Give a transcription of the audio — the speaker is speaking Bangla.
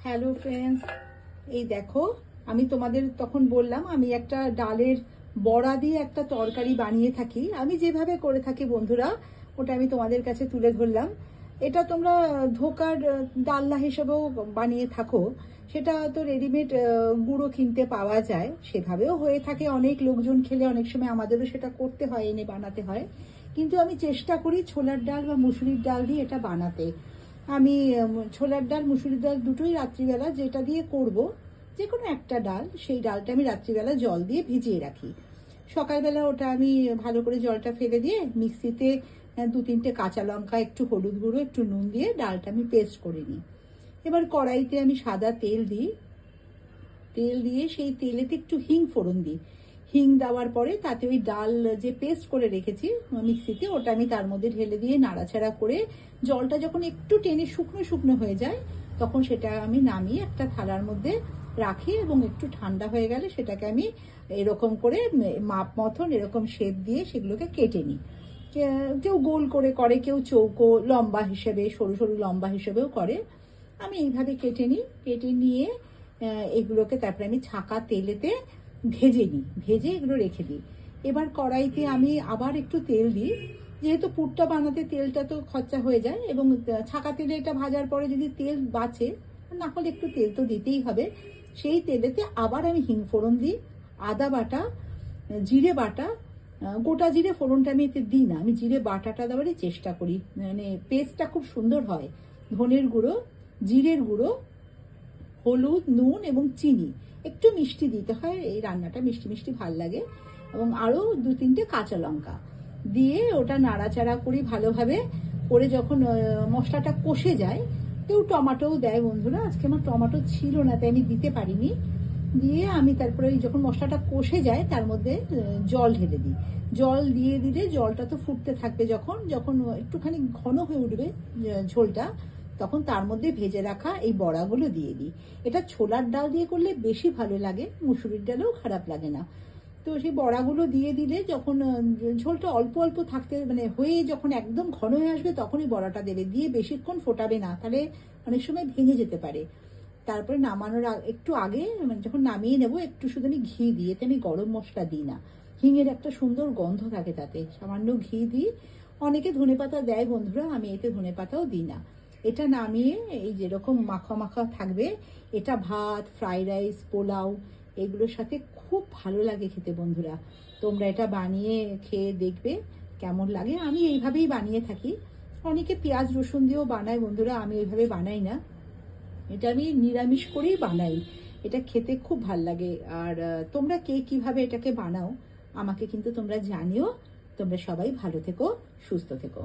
হ্যালো ফ্রেন্ডস, এই দেখো আমি তোমাদের তখন বললাম আমি একটা ডালের বড়া দিয়ে একটা তরকারি বানিয়ে থাকি। আমি যেভাবে করে থাকি বন্ধুরা, ওটা আমি তোমাদের কাছে তুলে ধরলাম। এটা তোমরা ধোকার ডালনা হিসেবেও বানিয়ে থাকো, সেটা তো রেডিমেড গুঁড়ো কিনতে পাওয়া যায়, সেভাবেও হয়ে থাকে। অনেক লোকজন খেলে অনেক সময় আমাদেরও সেটা করতে হয়, এনে বানাতে হয়। কিন্তু আমি চেষ্টা করি ছোলার ডাল বা মুসুরির ডাল দিয়ে এটা বানাতে। আমি ছোলার ডাল মুসুরির ডাল দুটোই রাত্রিবেলা যেটা দিয়ে করব, যে কোনো একটা ডাল, সেই ডালটা আমি রাত্রিবেলা জল দিয়ে ভিজিয়ে রাখি। সকালবেলা ওটা আমি ভালো করে জলটা ফেলে দিয়ে মিক্সিতে 2-3টে কাঁচা লঙ্কা, একটু হলুদ গুঁড়ো, একটু নুন দিয়ে ডালটা আমি পেস্ট করে নিই। এবার কড়াইতে আমি সাদা তেল দিই, তেল দিয়ে সেই তেলেতে একটু হিং ফোড়ন দিই। হিং দেওয়ার পরে তাতে ওই ডাল যে পেস্ট করে রেখেছি মিক্সিতে, ওটা আমি তার মধ্যে ঢেলে দিয়ে নাড়াচাড়া করে জলটা যখন একটু টেনে শুকনো শুকনো হয়ে যায়, তখন সেটা আমি নামিয়ে একটা থালার মধ্যে রাখি এবং একটু ঠান্ডা হয়ে গেলে সেটাকে আমি এরকম করে মাপ মতন এরকম শেপ দিয়ে সেগুলোকে কেটে নিই। কেউ গোল করে করে, কেউ চৌকো লম্বা হিসেবে, সরু সরু লম্বা হিসেবেও করে। আমি এইভাবে কেটে নিই। কেটে নিয়ে এগুলোকে তারপরে আমি ছাঁকা তেলেতে ভেজে নিই, ভেজে এগুলো রেখে দিই। এবার কড়াইতে আমি আবার একটু তেল দিই, যেহেতু পুরটা বানাতে তেলটা তো খরচা হয়ে যায়, এবং ছাঁকা তেলে এটা ভাজার পরে যদি তেল বাঁচে, না হলে একটু তেল তো দিতেই হবে। সেই তেলেতে আবার আমি হিং ফোড়ন দিই, আদা বাটা, জিরে বাটা। গোটা জিরে ফোড়নটা আমি এতে দিই না, আমি জিরে বাটাটা দেওয়ারই চেষ্টা করি, মানে পেস্টটা খুব সুন্দর হয়। ধনের গুঁড়ো, জিরের গুঁড়ো, হলুদ, নুন এবং চিনি, একটু মিষ্টি দিতে হয়, এই রান্নাটা মিষ্টি মিষ্টি ভাল লাগে। এবং আরও 2-3টে কাঁচা লঙ্কা দিয়ে ওটা নাড়াচাড়া করি ভালোভাবে করে। যখন মশলাটা কষে যায়, কেউ টমেটোও দেয় বন্ধুরা, আজকে আমার টমেটো ছিল না তাই আমি দিতে পারিনি। দিয়ে আমি তারপরে যখন মশলাটা কষে যায় তার মধ্যে জল ঢেলে দিই। জল দিয়ে দিলে জলটা তো ফুটতে থাকবে, যখন যখন একটুখানি ঘন হয়ে উঠবে ঝোলটা, তখন তার মধ্যে ভেজে রাখা এই বড়াগুলো দিয়ে দিই। এটা ছোলার ডাল দিয়ে করলে বেশি ভালো লাগে, মুসুরির ডালেও খারাপ লাগে না। তো সেই বড়াগুলো দিয়ে দিলে যখন ঝোলটা অল্প অল্প থাকতে মানে হয়ে যখন একদম ঘন হয়ে আসবে, তখনই বড়াটা দেবে, দিয়ে বেশিক্ষণ ফোটাবে না, তাহলে অনেক সময় ভেঙে যেতে পারে। তারপরে নামানোর একটু আগে, মানে যখন নামিয়ে নেবো, একটু শুধু আমি ঘি দিই, এতে আমি গরম মশলা দিই না। হিঙের একটা সুন্দর গন্ধ থাকে তাতে, সামান্য ঘি দিই। অনেকে ধনেপাতা দেয় বন্ধুরা, আমি এতে ধনেপাতাও দিই না। এটা নামিয়ে এই যেরকম মাখা মাখা থাকবে, এটা ভাত, ফ্রাইড রাইস, পোলাও এগুলোর সাথে খুব ভালো লাগে খেতে বন্ধুরা। তোমরা এটা বানিয়ে খেয়ে দেখবে কেমন লাগে। আমি এইভাবেই বানিয়ে থাকি। অনেকে পেঁয়াজ রসুন দিয়েও বানায় বন্ধুরা, আমি এইভাবে বানাই না, এটা আমি নিরামিষ করেই বানাই। এটা খেতে খুব ভাল লাগে। আর তোমরা কে কিভাবে এটাকে বানাও আমাকে কিন্তু তোমরা জানিও। তোমরা সবাই ভালো থেকো, সুস্থ থেকো।